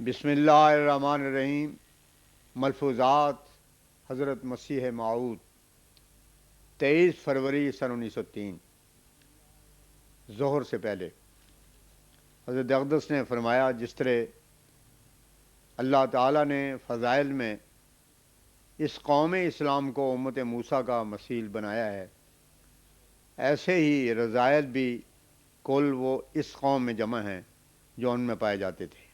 بسم اللہ الرحمن الرحیم۔ ملفوظات حضرت مسیح موعود 23 فروری سن 1903 ظہر سے پہلے حضرت اقدس نے فرمایا، جس طرح اللہ تعالیٰ نے فضائل میں اس قوم اسلام کو امت موسیٰ کا مثیل بنایا ہے، ایسے ہی رذائل بھی کل وہ اس قوم میں جمع ہیں جو ان میں پائے جاتے تھے۔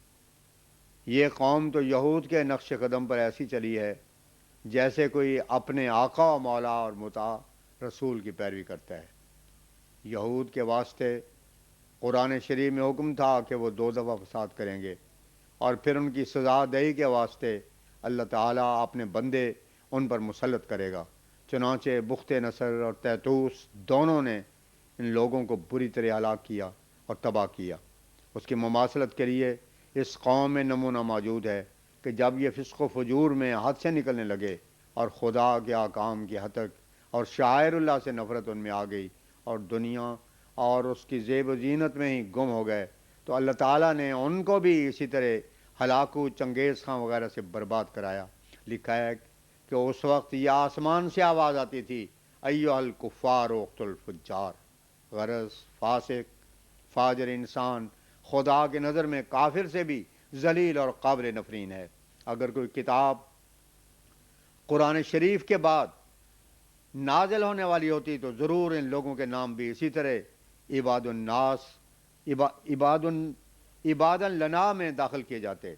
یہ قوم تو یہود کے نقش قدم پر ایسی چلی ہے جیسے کوئی اپنے آقا و مولا اور مطاع رسول کی پیروی کرتا ہے۔ یہود کے واسطے قرآن شریف میں حکم تھا کہ وہ 2 دفعہ فساد کریں گے، اور پھر ان کی سزا دہی کے واسطے اللہ تعالیٰ اپنے بندے ان پر مسلط کرے گا۔ چنانچہ بخت نصر اور تیتوس دونوں نے ان لوگوں کو بری طرح ہلاک کیا اور تباہ کیا۔ اس کی مماثلت کے لیے اس قوم میں نمونہ موجود ہے کہ جب یہ فسق و فجور میں حد سے نکلنے لگے اور خدا کے احکام کی ہتک اور شعائر اللہ سے نفرت ان میں آ گئی اور دنیا اور اس کی زیب و زینت میں ہی گم ہو گئے، تو اللہ تعالیٰ نے ان کو بھی اسی طرح ہلاکو چنگیز خان وغیرہ سے برباد کرایا۔ لکھا ہے کہ اس وقت یہ آسمان سے آواز آتی تھی، ایھا الکفار اقتلوا الفجار۔ غرض فاسق فاجر انسان خدا کی نظر میں کافر سے بھی ذلیل اور قابل نفرین ہے۔ اگر کوئی کتاب قرآن شریف کے بعد نازل ہونے والی ہوتی تو ضرور ان لوگوں کے نام بھی اسی طرح عباد الناس عباد لنا میں داخل کیے جاتے۔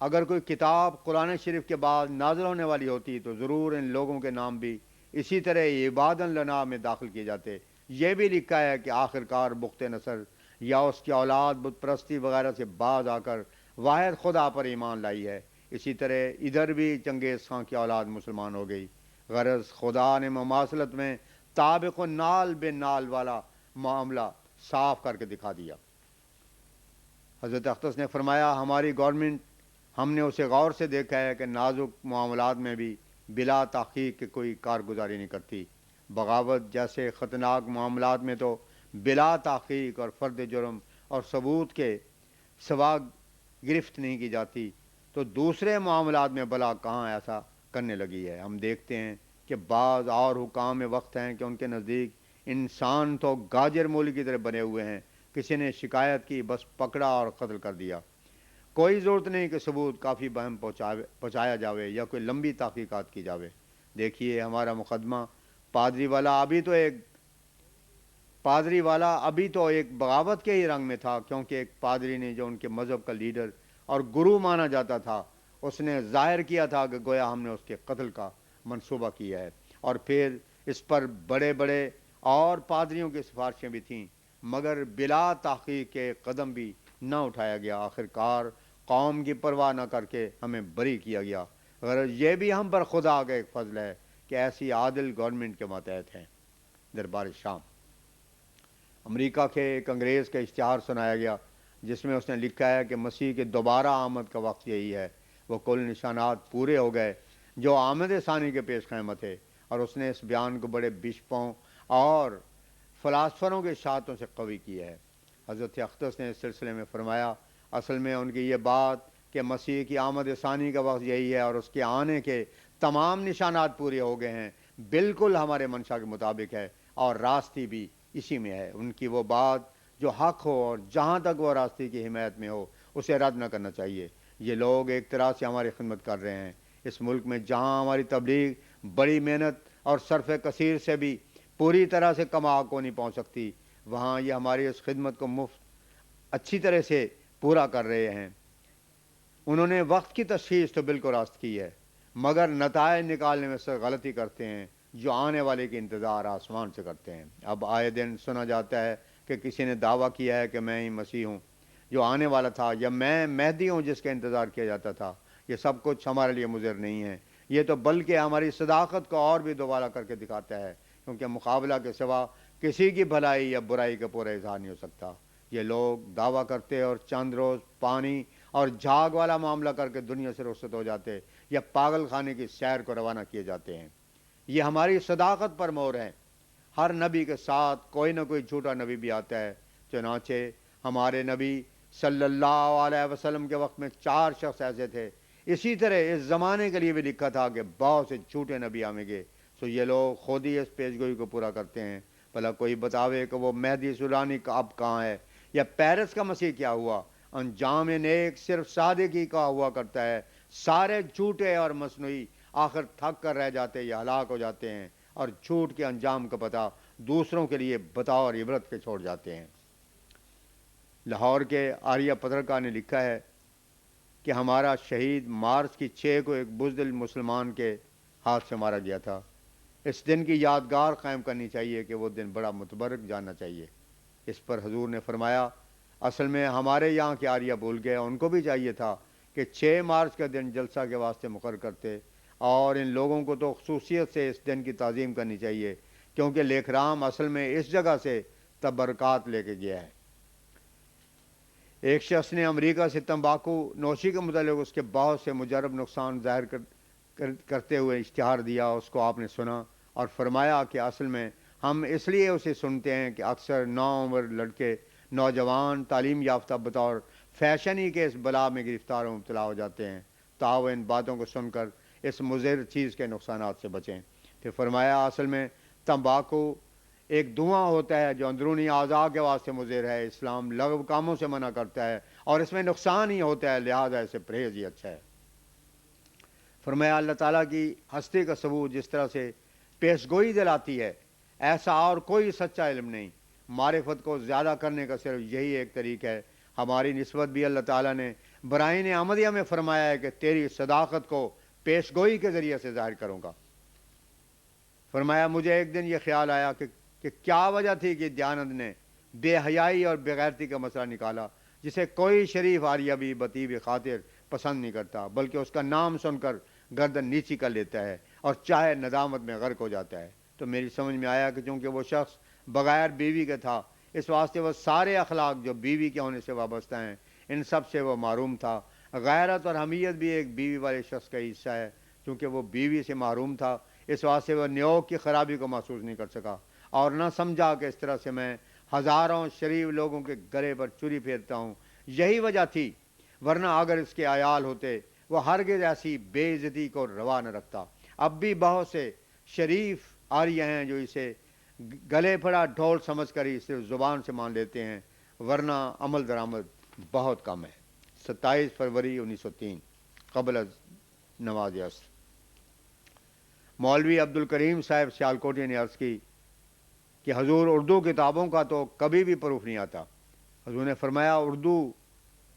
اگر کوئی کتاب قرآن شریف کے بعد نازل ہونے والی ہوتی تو ضرور ان لوگوں کے نام بھی اسی طرح عباد لنا میں داخل کیے جاتے۔ یہ بھی لکھا ہے کہ آخرکار بخت نصر یا اس کی اولاد بت پرستی وغیرہ سے باز آ کر واحد خدا پر ایمان لائی ہے۔ اسی طرح ادھر بھی چنگیز خان کی اولاد مسلمان ہو گئی۔ غرض خدا نے مماثلت میں تابق و نال بے نال والا معاملہ صاف کر کے دکھا دیا۔ حضرت اقدس نے فرمایا، ہماری گورنمنٹ، ہم نے اسے غور سے دیکھا ہے کہ نازک معاملات میں بھی بلا تحقیق کے کوئی کارگزاری نہیں کرتی۔ بغاوت جیسے خطرناک معاملات میں تو بلا تحقیق اور فرد جرم اور ثبوت کے سوا گرفت نہیں کی جاتی، تو دوسرے معاملات میں بلا کہاں ایسا کرنے لگی ہے۔ ہم دیکھتے ہیں کہ بعض اور حکام وقت ہیں کہ ان کے نزدیک انسان تو گاجر مولی کی طرح بنے ہوئے ہیں، کسی نے شکایت کی بس پکڑا اور قتل کر دیا۔ کوئی ضرورت نہیں کہ ثبوت کافی بہم پہنچایا جاوے یا کوئی لمبی تحقیقات کی جاوے۔ دیکھیے ہمارا مقدمہ پادری والا ابھی تو ایک بغاوت کے ہی رنگ میں تھا، کیونکہ ایک پادری نے جو ان کے مذہب کا لیڈر اور گرو مانا جاتا تھا، اس نے ظاہر کیا تھا کہ گویا ہم نے اس کے قتل کا منصوبہ کیا ہے، اور پھر اس پر بڑے بڑے اور پادریوں کی سفارشیں بھی تھیں، مگر بلا تحقیق کے قدم بھی نہ اٹھایا گیا۔ آخرکار قوم کی پرواہ نہ کر کے ہمیں بری کیا گیا۔ غرض یہ بھی ہم پر خدا کا ایک فضل ہے کہ ایسی عادل گورنمنٹ کے ماتحت ہیں۔ دربار شام امریکہ کے ایک انگریز کا اشتہار سنایا گیا، جس میں اس نے لکھا ہے کہ مسیح کے دوبارہ آمد کا وقت یہی ہے، وہ کل نشانات پورے ہو گئے جو آمد ثانی کے پیش خیمہ تھے، اور اس نے اس بیان کو بڑے بشپوں اور فلاسفروں کے اشاعتوں سے قوی کیا ہے۔ حضرت اقدس نے اس سلسلے میں فرمایا، اصل میں ان کی یہ بات کہ مسیح کی آمد ثانی کا وقت یہی ہے اور اس کے آنے کے تمام نشانات پورے ہو گئے ہیں، بالکل ہمارے منشا کے مطابق ہے، اور راستی بھی اسی میں ہے۔ ان کی وہ بات جو حق ہو اور جہاں تک وہ راستے کی حمایت میں ہو اسے رد نہ کرنا چاہیے۔ یہ لوگ ایک طرح سے ہماری خدمت کر رہے ہیں۔ اس ملک میں جہاں ہماری تبلیغ بڑی محنت اور صرف کثیر سے بھی پوری طرح سے کما کو نہیں پہنچ سکتی، وہاں یہ ہماری اس خدمت کو مفت اچھی طرح سے پورا کر رہے ہیں۔ انہوں نے وقت کی تشخیص تو بالکل راست کی ہے، مگر نتائج نکالنے میں سے غلطی کرتے ہیں، جو آنے والے کے انتظار آسمان سے کرتے ہیں۔ اب آئے دن سنا جاتا ہے کہ کسی نے دعویٰ کیا ہے کہ میں ہی مسیح ہوں جو آنے والا تھا، یا میں مہدی ہوں جس کا انتظار کیا جاتا تھا۔ یہ سب کچھ ہمارے لیے مضر نہیں ہے، یہ تو بلکہ ہماری صداقت کو اور بھی دوبالا کر کے دکھاتا ہے، کیونکہ مقابلہ کے سوا کسی کی بھلائی یا برائی کا پورا اظہار نہیں ہو سکتا۔ یہ لوگ دعویٰ کرتے اور چند روز پانی اور جھاگ والا معاملہ کر کے دنیا سے رخصت ہو جاتے یا پاگل خانے کی سیر کو روانہ کیے جاتے ہیں۔ یہ ہماری صداقت پر مہر ہے۔ ہر نبی کے ساتھ کوئی نہ کوئی جھوٹا نبی بھی آتا ہے، چنانچہ ہمارے نبی صلی اللہ علیہ وسلم کے وقت میں 4 شخص ایسے تھے. اسی طرح اس زمانے کے لیے بھی لکھا تھا کہ بہت سے جھوٹے نبی آئیں گے. سو یہ لوگ خود ہی اس پیشگوئی کو پورا کرتے ہیں. بھلا کوئی بتاوے کہ وہ مہدی سورانی کا اب کہاں ہے, یا پیرس کا مسیح کیا ہوا. انجام نیک صرف صادق ہی کا ہوا کرتا ہے. سارے جھوٹے اور مصنوعی آخر تھک کر رہ جاتے یا ہلاک ہو جاتے ہیں, اور جھوٹ کے انجام کا پتہ دوسروں کے لیے بتاؤ اور عبرت کے چھوڑ جاتے ہیں. لاہور کے آریہ پترکا نے لکھا ہے کہ ہمارا شہید مارچ کی 6 کو ایک بزدل مسلمان کے ہاتھ سے مارا گیا تھا. اس دن کی یادگار قائم کرنی چاہیے کہ وہ دن بڑا متبرک جاننا چاہیے. اس پر حضور نے فرمایا, اصل میں ہمارے یہاں کے آریہ بھول گئے, ان کو بھی چاہیے تھا کہ 6 مارچ کا دن جلسہ کے واسطے مقرر کرتے, اور ان لوگوں کو تو خصوصیت سے اس دن کی تعظیم کرنی چاہیے, کیونکہ لیکھ رام اصل میں اس جگہ سے تبرکات لے کے گیا ہے. ایک شخص نے امریکہ سے تمباکو نوشی کے متعلق اس کے بہت سے مجرب نقصان ظاہر کرتے ہوئے اشتہار دیا. اس کو آپ نے سنا اور فرمایا کہ اصل میں ہم اس لیے اسے سنتے ہیں کہ اکثر نوعمر لڑکے نوجوان تعلیم یافتہ بطور فیشن ہی کے اس بلا میں گرفتار و مبتلا ہو جاتے ہیں. تاؤ ان باتوں کو سن کر اس مضر چیز کے نقصانات سے بچیں. پھر فرمایا, اصل میں تمباکو ایک دھواں ہوتا ہے جو اندرونی اعضاء کے واسطے مضر ہے. اسلام لغو کاموں سے منع کرتا ہے اور اس میں نقصان ہی ہوتا ہے, لہذا اسے پرہیز ہی اچھا ہے. فرمایا, اللہ تعالیٰ کی ہستی کا ثبوت جس طرح سے پیشگوئی دلاتی ہے, ایسا اور کوئی سچا علم نہیں. معرفت کو زیادہ کرنے کا صرف یہی ایک طریقہ ہے. ہماری نسبت بھی اللہ تعالیٰ نے برائن احمدیہ میں فرمایا ہے کہ تیری صداقت کو پیشگوئی کے ذریعے سے ظاہر کروں گا. فرمایا, مجھے ایک دن یہ خیال آیا کہ کیا وجہ تھی کہ دیانت نے بے حیائی اور بغیرتی کا مسئلہ نکالا, جسے کوئی شریف آریہ بھی بطیب خاطر پسند نہیں کرتا, بلکہ اس کا نام سن کر گردن نیچی کر لیتا ہے اور چاہے ندامت میں غرق ہو جاتا ہے. تو میری سمجھ میں آیا کہ چونکہ وہ شخص بغیر بیوی کے تھا, اس واسطے وہ سارے اخلاق جو بیوی کے ہونے سے وابستہ ہیں ان سب سے وہ محروم تھا. غیرت اور حمیت بھی ایک بیوی والے شخص کا حصہ ہے. چونکہ وہ بیوی سے محروم تھا, اس واسطے وہ نیوک کی خرابی کو محسوس نہیں کر سکا, اور نہ سمجھا کہ اس طرح سے میں ہزاروں شریف لوگوں کے گلے پر چوری پھیرتا ہوں. یہی وجہ تھی, ورنہ اگر اس کے عیال ہوتے وہ ہرگز ایسی بے عزتی کو روا نہ رکھتا. اب بھی بہت سے شریف آریہ ہیں جو اسے گلے پڑا ڈھول سمجھ کر ہی صرف زبان سے مان لیتے ہیں, ورنہ عمل درآمد بہت کم ہے. 27 فروری 1903 قبل از نماز عصر. مولوی عبد الکریم صاحب سیالکوٹی نے عرض کی کہ حضور, اردو کتابوں کا تو کبھی بھی پروف نہیں آتا. حضور نے فرمایا, اردو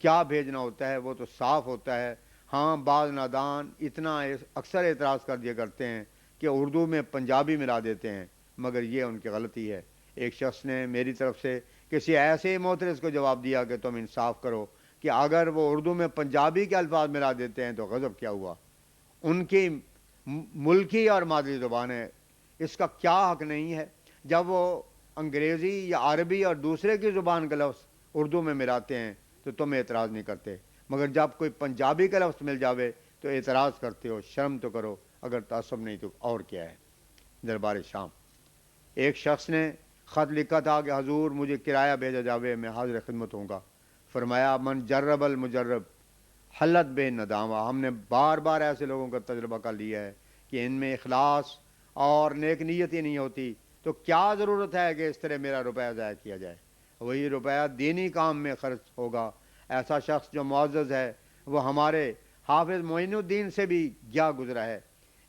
کیا بھیجنا ہوتا ہے, وہ تو صاف ہوتا ہے. ہاں, بعض نادان اتنا اکثر اعتراض کر دیا کرتے ہیں کہ اردو میں پنجابی ملا دیتے ہیں, مگر یہ ان کی غلطی ہے. ایک شخص نے میری طرف سے کسی ایسے معترض کو جواب دیا کہ تم انصاف کرو کہ اگر وہ اردو میں پنجابی کے الفاظ ملا دیتے ہیں تو غضب کیا ہوا, ان کی ملکی اور مادری زبان ہے, اس کا کیا حق نہیں ہے. جب وہ انگریزی یا عربی اور دوسرے کی زبان کا لفظ اردو میں ملاتے ہیں تو تم اعتراض نہیں کرتے, مگر جب کوئی پنجابی کا لفظ مل جاوے تو اعتراض کرتے ہو. شرم تو کرو, اگر تعصب نہیں تو اور کیا ہے. دربار شام. ایک شخص نے خط لکھا تھا کہ حضور, مجھے کرایہ بھیجا جاوے, میں حاضر خدمت ہوں گا. فرمایا, من جرب المجرب حلت بے ندامہ. ہم نے بار بار ایسے لوگوں کا تجربہ کر لیا ہے کہ ان میں اخلاص اور نیک نیت ہی نہیں ہوتی, تو کیا ضرورت ہے کہ اس طرح میرا روپیہ ضائع کیا جائے. وہی روپیہ دینی کام میں خرچ ہوگا. ایسا شخص جو معزز ہے وہ ہمارے حافظ معین الدین سے بھی گیا گزرا ہے,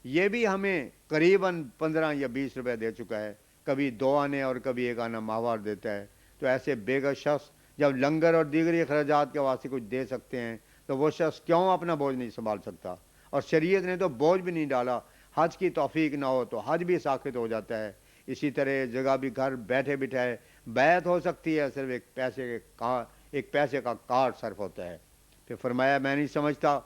یہ بھی ہمیں قریباً 15 یا 20 روپے دے چکا ہے, کبھی 2 آنے اور کبھی 1 آنا ماہوار دیتا ہے. تو ایسے بے گھر شخص جب لنگر اور دیگری اخراجات کے واسطے کچھ دے سکتے ہیں تو وہ شخص کیوں اپنا بوجھ نہیں سنبھال سکتا. اور شریعت نے تو بوجھ بھی نہیں ڈالا, حج کی توفیق نہ ہو تو حج بھی ساقط ہو جاتا ہے. اسی طرح جگہ بھی گھر بیٹھے بٹھائے بیعت ہو سکتی ہے, صرف ایک پیسے کا کارڈ صرف ہوتا ہے. پھر فرمایا, میں نہیں سمجھتا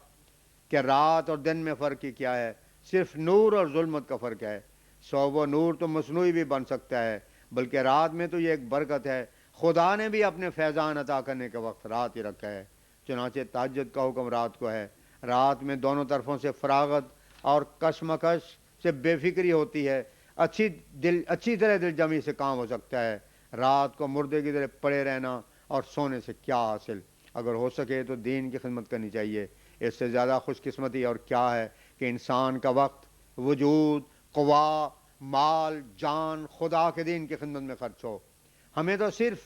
کہ رات اور دن میں فرق ہی کیا ہے, صرف نور اور ظلمت کا فرق ہے. وہ نور تو مصنوعی بھی بن سکتا ہے, بلکہ رات میں تو یہ ایک برکت ہے. خدا نے بھی اپنے فیضان عطا کرنے کے وقت رات ہی رکھا ہے. چنانچہ تہجد کا حکم رات کو ہے. رات میں دونوں طرفوں سے فراغت اور کشمکش سے بے فکری ہوتی ہے, اچھی طرح دل جمی سے کام ہو سکتا ہے. رات کو مردے کی طرح پڑے رہنا اور سونے سے کیا حاصل. اگر ہو سکے تو دین کی خدمت کرنی چاہیے. اس سے زیادہ خوش قسمتی اور کیا ہے کہ انسان کا وقت، وجود، قوا، مال، جان خدا کے دین کی خدمت میں خرچ ہو. ہمیں تو صرف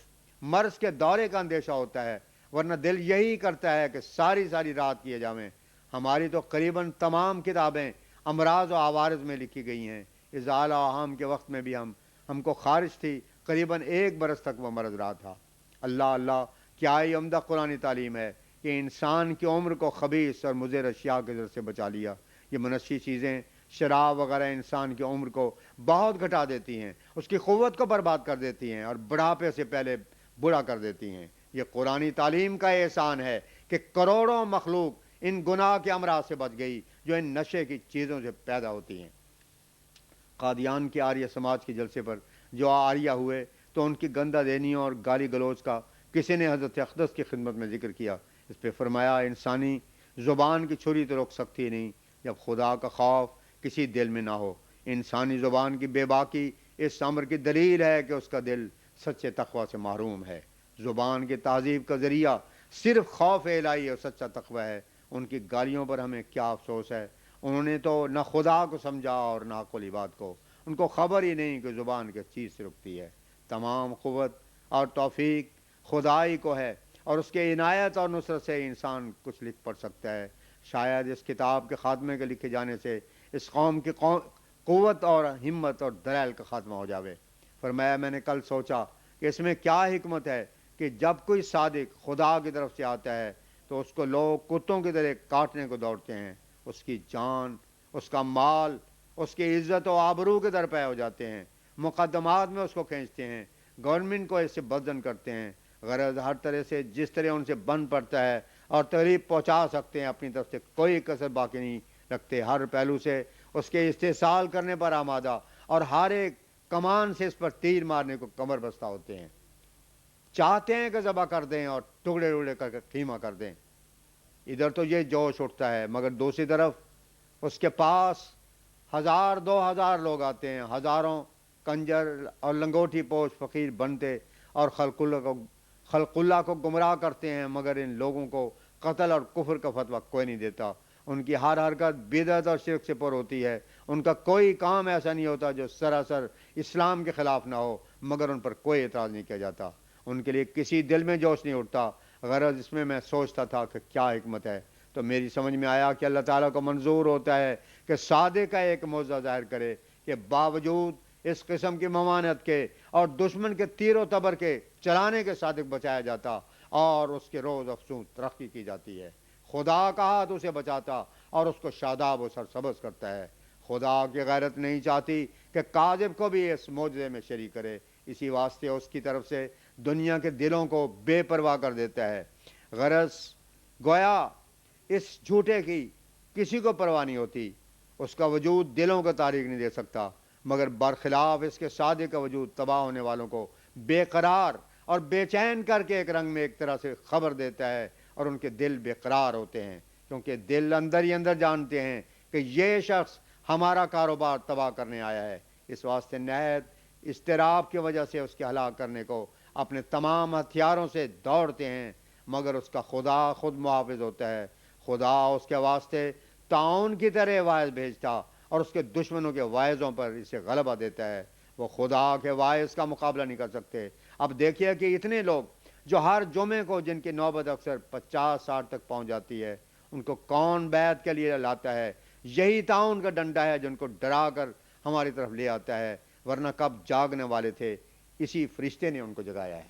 مرض کے دورے کا اندیشہ ہوتا ہے، ورنہ دل یہی کرتا ہے کہ ساری ساری رات کیے جاویں. ہماری تو قریباً تمام کتابیں امراض و عوارض میں لکھی گئی ہیں. ازالہ و عام کے وقت میں بھی ہم کو خارج تھی، قریباً 1 برس تک وہ مرض رہا تھا. اللہ اللہ، کیا ہی عمدہ قرآن تعلیم ہے کہ انسان کی عمر کو خبیث اور مضر اشیاء کے ذر سے بچا لیا. یہ منشی چیزیں، شراب وغیرہ انسان کی عمر کو بہت گھٹا دیتی ہیں، اس کی قوت کو برباد کر دیتی ہیں اور بڑھاپے سے پہلے بوڑھا کر دیتی ہیں. یہ قرآن تعلیم کا احسان ہے کہ کروڑوں مخلوق ان گناہ کے امراض سے بچ گئی جو ان نشے کی چیزوں سے پیدا ہوتی ہیں. قادیان کے آریہ سماج کے جلسے پر جو آریہ ہوئے تو ان کی گندہ دینیوں اور گالی گلوچ کا کسی نے حضرت اقدس کی خدمت میں ذکر کیا. اس پہ فرمایا، انسانی زبان کی چھری تو روک سکتی نہیں جب خدا کا خوف کسی دل میں نہ ہو. انسانی زبان کی بے باکی اس امر کی دلیل ہے کہ اس کا دل سچے تقوی سے محروم ہے. زبان کی تہذیب کا ذریعہ صرف خوف الہی اور سچا تقوی ہے. ان کی گالیوں پر ہمیں کیا افسوس ہے. انہوں نے تو نہ خدا کو سمجھا اور نہ عقل بات کو. ان کو خبر ہی نہیں کہ زبان کس چیز سے رکتی ہے. تمام قوت اور توفیق خدائی کو ہے اور اس کے عنایت اور نصرت سے انسان کچھ لکھ پڑھ سکتا ہے. شاید اس کتاب کے خاتمے کے لکھے جانے سے اس قوم کی قوت اور ہمت اور دلائل کا خاتمہ ہو جاوے. فرمایا، میں نے کل سوچا کہ اس میں کیا حکمت ہے کہ جب کوئی صادق خدا کی طرف سے آتا ہے تو اس کو لوگ کتوں کی طرح کاٹنے کو دوڑتے ہیں. اس کی جان، اس کا مال، اس کی عزت و آبرو کے درپے ہو جاتے ہیں. مقدمات میں اس کو کھینچتے ہیں، گورنمنٹ کو اس سے بدزن کرتے ہیں. غرض ہر طرح سے جس طرح ان سے بن پڑتا ہے اور تکلیف پہنچا سکتے ہیں اپنی طرف سے کوئی کسر باقی نہیں رکھتے. ہر پہلو سے اس کے استحصال کرنے پر آمادہ اور ہر ایک کمان سے اس پر تیر مارنے کو کمر بستہ ہوتے ہیں. چاہتے ہیں کہ ذبح کر دیں اور ٹکڑے ٹکڑے کر کے قیمہ کر دیں. ادھر تو یہ جوش اٹھتا ہے، مگر دوسری طرف اس کے پاس 1000-2000 لوگ آتے ہیں، ہزاروں کنجر اور لنگوٹی پوش فقیر بنتے اور خلق اللہ کو گمراہ کرتے ہیں، مگر ان لوگوں کو قتل اور کفر کا فتویٰ کوئی نہیں دیتا. ان کی ہر حرکت بدعت اور شرک سے پر ہوتی ہے. ان کا کوئی کام ایسا نہیں ہوتا جو سراسر اسلام کے خلاف نہ ہو، مگر ان پر کوئی اعتراض نہیں کیا جاتا. ان کے لیے کسی دل میں جوش نہیں اٹھتا. غرض اس میں سوچتا تھا کہ کیا حکمت ہے تو میری سمجھ میں آیا کہ اللہ تعالیٰ کو منظور ہوتا ہے کہ صادق کا ایک معجزہ ظاہر کرے کہ باوجود اس قسم کی ممانعت کے اور دشمن کے تیر و تبر کے چلانے کے صادق بچایا جاتا اور اس کے روز افزوں ترقی کی جاتی ہے. خدا کا ہاتھ اسے بچاتا اور اس کو شاداب و سرسبز کرتا ہے. خدا کی غیرت نہیں چاہتی کہ کاذب کو بھی اس معجزے میں شریک کرے، اسی واسطے اس کی طرف سے دنیا کے دلوں کو بے پرواہ کر دیتا ہے. غرض گویا اس جھوٹے کی کسی کو پرواہ نہیں ہوتی. اس کا وجود دلوں کو تاریخ نہیں دے سکتا، مگر برخلاف اس کے صادق کا وجود تباہ ہونے والوں کو بے قرار اور بے چین کر کے ایک رنگ میں ایک طرح سے خبر دیتا ہے اور ان کے دل بے قرار ہوتے ہیں، کیونکہ دل اندر ہی اندر جانتے ہیں کہ یہ شخص ہمارا کاروبار تباہ کرنے آیا ہے. اس واسطے نہایت اضطراب کی وجہ سے اس کے ہلاک کرنے کو اپنے تمام ہتھیاروں سے دوڑتے ہیں، مگر اس کا خدا خود محافظ ہوتا ہے. خدا اس کے واسطے تعاون کی طرح واعظ بھیجتا اور اس کے دشمنوں کے واعظوں پر اسے غلبہ دیتا ہے. وہ خدا کے واعظ کا مقابلہ نہیں کر سکتے. اب دیکھیے کہ اتنے لوگ جو ہر جمعے کو جن کی نوبت اکثر 50-60 تک پہنچ جاتی ہے، ان کو کون بیعت کے لیے لاتا ہے؟ یہی تعاون کا ڈنڈا ہے جو ان کو ڈرا کر ہماری طرف لے آتا ہے، ورنہ کب جاگنے والے تھے. اسی فرشتے نے ان کو جگایا ہے.